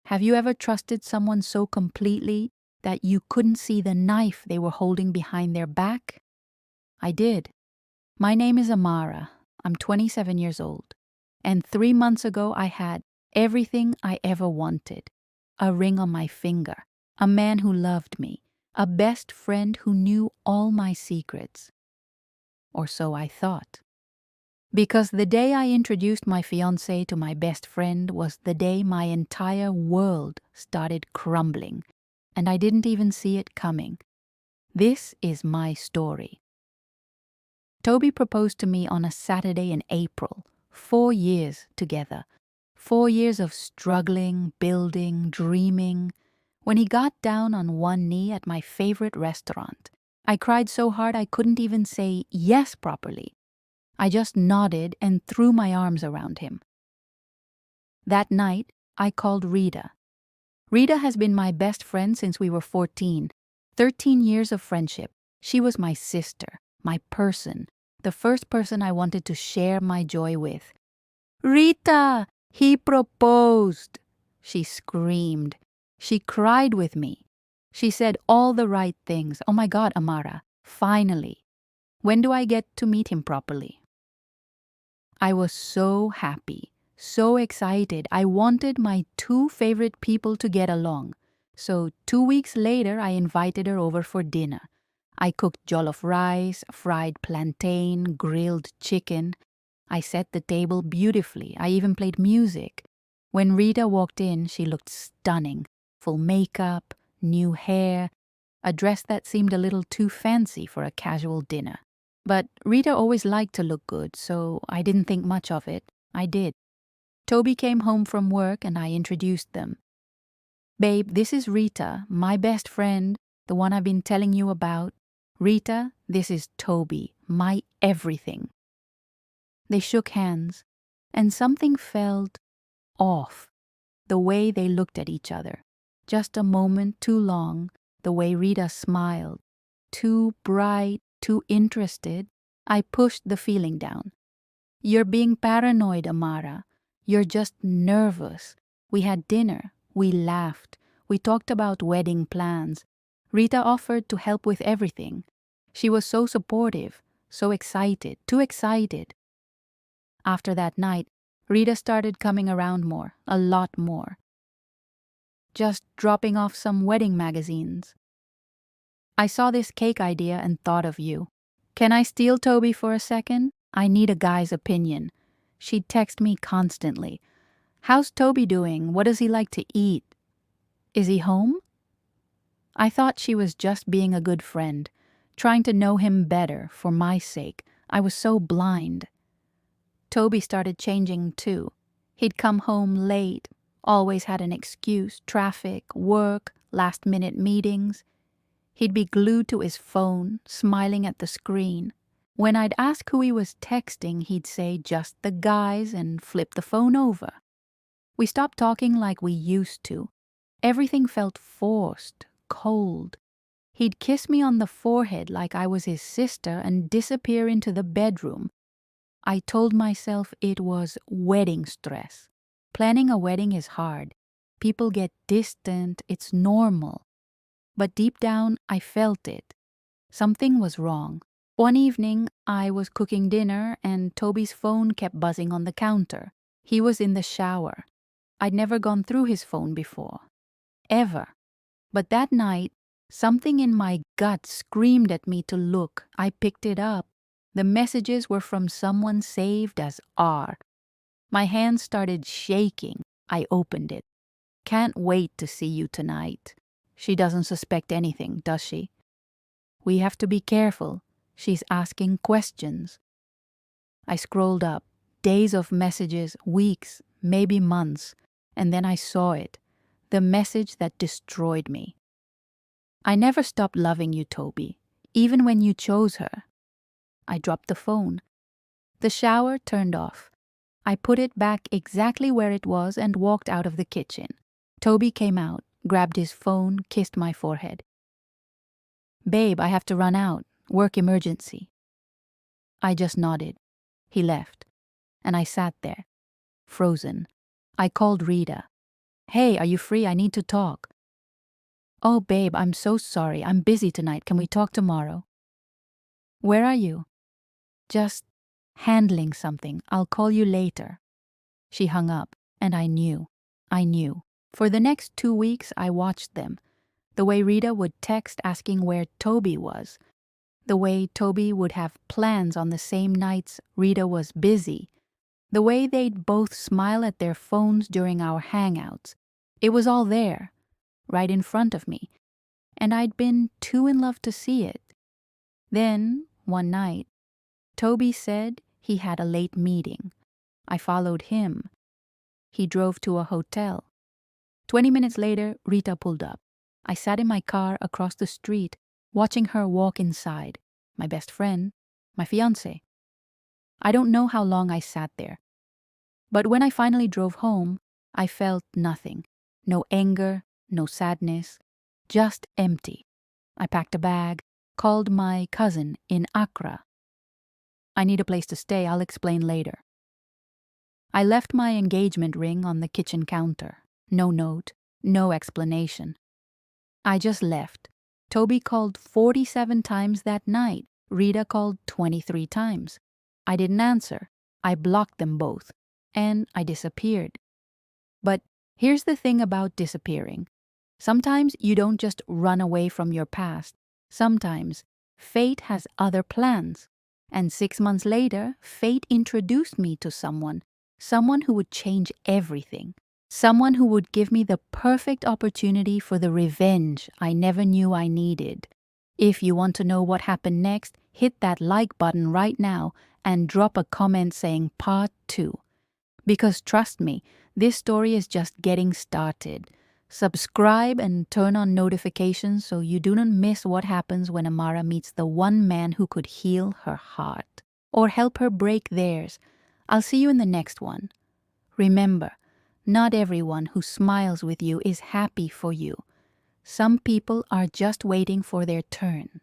Have you ever trusted someone so completely that you couldn't see the knife they were holding behind their back? I did. My name is Amara. I'm 27 years old. And 3 months ago, I had everything I ever wanted. A ring on my finger, a man who loved me, a best friend who knew all my secrets. Or so I thought. Because the day I introduced my fiancé to my best friend was the day my entire world started crumbling, and I didn't even see it coming. This is my story. Toby proposed to me on a Saturday in April, 4 years together. 4 years of struggling, building, dreaming. When he got down on one knee at my favorite restaurant, I cried so hard I couldn't even say yes properly. I just nodded and threw my arms around him. That night, I called Rita. Rita has been my best friend since we were 14. 13 years of friendship. She was my sister, my person, the first person I wanted to share my joy with. "Rita, he proposed!" She screamed. She cried with me. She said all the right things. Oh my God, Amara, finally. When do I get to meet him properly? I was so happy, so excited. I wanted my 2 favorite people to get along. So 2 weeks later, I invited her over for dinner. I cooked jollof rice, fried plantain, grilled chicken. I set the table beautifully. I even played music. When Rita walked in, she looked stunning. Full makeup, new hair, a dress that seemed a little too fancy for a casual dinner. But Rita always liked to look good, so I didn't think much of it. I did. Toby came home from work and I introduced them. "Babe, this is Rita, my best friend, the one I've been telling you about. Rita, this is Toby, my everything." They shook hands, and something felt off. The way they looked at each other. Just a moment too long, the way Rita smiled. Too bright, too interested. I pushed the feeling down. "You're being paranoid, Amara. You're just nervous. We had dinner. We laughed. We talked about wedding plans. Rita offered to help with everything. She was so supportive, so excited, too excited." After that night, Rita started coming around more, a lot more. Just dropping off some wedding magazines. "I saw this cake idea and thought of you. Can I steal Toby for a second? I need a guy's opinion." She'd text me constantly. "How's Toby doing? What does he like to eat? Is he home?" I thought she was just being a good friend, trying to know him better for my sake. I was so blind. Toby started changing too. He'd come home late, always had an excuse, traffic, work, last-minute meetings. He'd be glued to his phone, smiling at the screen. When I'd ask who he was texting, he'd say just the guys and flip the phone over. We stopped talking like we used to. Everything felt forced, cold. He'd kiss me on the forehead like I was his sister and disappear into the bedroom. I told myself it was wedding stress. Planning a wedding is hard. People get distant, it's normal. But deep down, I felt it. Something was wrong. One evening, I was cooking dinner and Toby's phone kept buzzing on the counter. He was in the shower. I'd never gone through his phone before. Ever. But that night, something in my gut screamed at me to look. I picked it up. The messages were from someone saved as R. My hands started shaking. I opened it. "Can't wait to see you tonight." She doesn't suspect anything, does she? "We have to be careful. She's asking questions." I scrolled up. Days of messages, weeks, maybe months, and then I saw it. The message that destroyed me. "I never stopped loving you, Toby, even when you chose her." I dropped the phone. The shower turned off. I put it back exactly where it was and walked out of the kitchen. Toby came out, grabbed his phone, kissed my forehead. "Babe, I have to run out. Work emergency." I just nodded. He left, and I sat there, frozen. I called Rita. Hey, are you free? I need to talk. Oh, babe, I'm so sorry. I'm busy tonight. Can we talk tomorrow? Where are you? Just handling something. I'll call you later. She hung up, and I knew. I knew. For the next 2 weeks, I watched them. The way Rita would text asking where Toby was. The way Toby would have plans on the same nights Rita was busy. The way they'd both smile at their phones during our hangouts. It was all there, right in front of me, and I'd been too in love to see it. Then, one night, Toby said he had a late meeting. I followed him. He drove to a hotel. 20 minutes later, Rita pulled up. I sat in my car across the street, watching her walk inside. My best friend, my fiancé. I don't know how long I sat there. But when I finally drove home, I felt nothing. No anger, no sadness, just empty. I packed a bag, called my cousin in Accra. I need a place to stay, I'll explain later. I left my engagement ring on the kitchen counter. No note, no explanation. I just left. Toby called 47 times that night. Rita called 23 times. I didn't answer. I blocked them both. And I disappeared. But here's the thing about disappearing. Sometimes you don't just run away from your past. Sometimes fate has other plans. And 6 months later, fate introduced me to someone who would change everything. Someone who would give me the perfect opportunity for the revenge I never knew I needed. If you want to know what happened next, hit that like button right now and drop a comment saying part 2. Because trust me, this story is just getting started. Subscribe and turn on notifications so you do not miss what happens when Amara meets the one man who could heal her heart or help her break theirs. I'll see you in the next one. Remember, not everyone who smiles with you is happy for you. Some people are just waiting for their turn.